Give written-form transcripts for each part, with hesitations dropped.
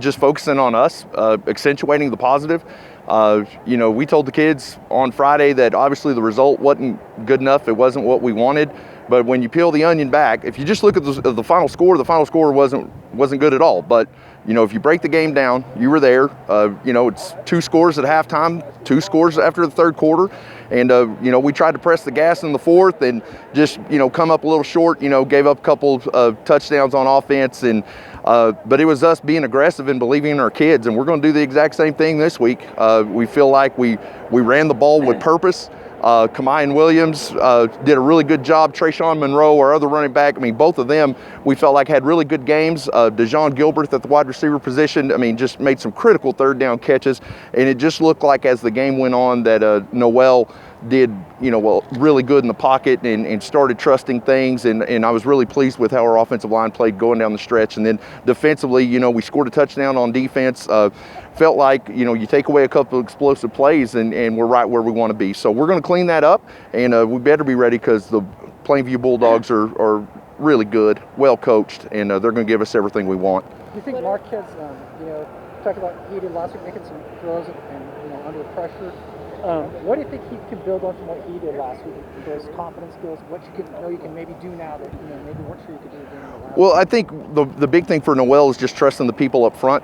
just focusing on us, accentuating the positive. We told the kids on Friday that obviously the result wasn't good enough. It wasn't what we wanted. But when you peel the onion back, if you just look at the final score wasn't good at all. But if you break the game down, you were there. It's 2 scores at halftime, 2 scores after the third quarter. And, we tried to press the gas in the fourth and just, come up a little short, gave up a couple of touchdowns on offense. But it was us being aggressive and believing in our kids. And we're going to do the exact same thing this week. We feel like we ran the ball with purpose. Kamayan Williams did a really good job. Trayshawn Monroe, our other running back, both of them we felt like had really good games. DeJon Gilbert at the wide receiver position, just made some critical third down catches. And it just looked like as the game went on that Noel did, really good in the pocket and started trusting things. And I was really pleased with how our offensive line played going down the stretch. And then defensively, we scored a touchdown on defense. Felt like, you take away a couple of explosive plays and we're right where we want to be. So we're going to clean that up, and we better be ready because the Plainview Bulldogs are really good, well coached, and they're going to give us everything we want. Do you think Marquez, talked about he did last week, making some throws and under pressure? What do you think he can build on from what he did last week? Those confidence skills, what you can maybe do now that maybe weren't sure you could do during the last. Well, I think the big thing for Noel is just trusting the people up front,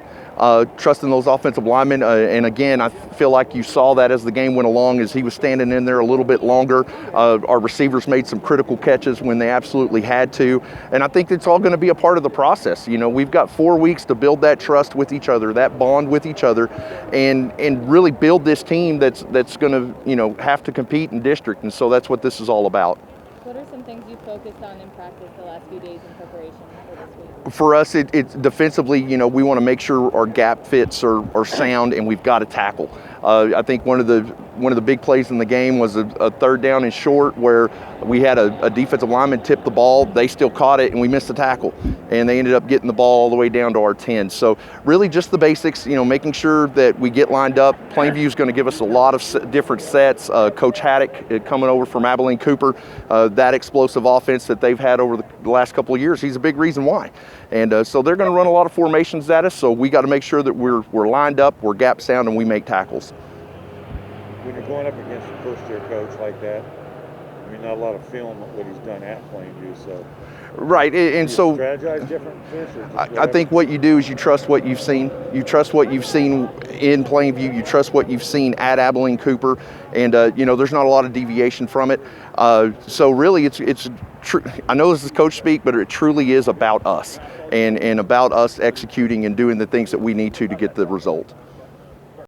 trusting those offensive linemen. And again, I feel like you saw that as the game went along, as he was standing in there a little bit longer. Our receivers made some critical catches when they absolutely had to. And I think it's all going to be a part of the process. We've got 4 weeks to build that trust with each other, that bond with each other, and really build this team that's going to, have to compete in district. And so that's what this is all about. What are some things you focused on in practice the last few days in preparation for this week? For us, it's defensively, we want to make sure our gap fits are sound, and we've got to tackle. I think one of the big plays in the game was a third down and short where we had a defensive lineman tip the ball. They still caught it, and we missed the tackle. And they ended up getting the ball all the way down to our 10. So really just the basics, making sure that we get lined up. Plainview is going to give us a lot of different sets. Coach Haddock coming over from Abilene Cooper, that explosive offense that they've had over the last couple of years, he's a big reason why. And so they're going to run a lot of formations at us, so we got to make sure that we're lined up, we're gap sound, and we make tackles. When you're going up against a first-year coach like that, not a lot of film of what he's done at Plainview, so. Right, and so strategize different fish, I think what you do is you trust what you've seen. You trust what you've seen in Plainview. You trust what you've seen at Abilene Cooper, and there's not a lot of deviation from it. So really, it's true. I know this is coach speak, but it truly is about us and about us executing and doing the things that we need to get the result.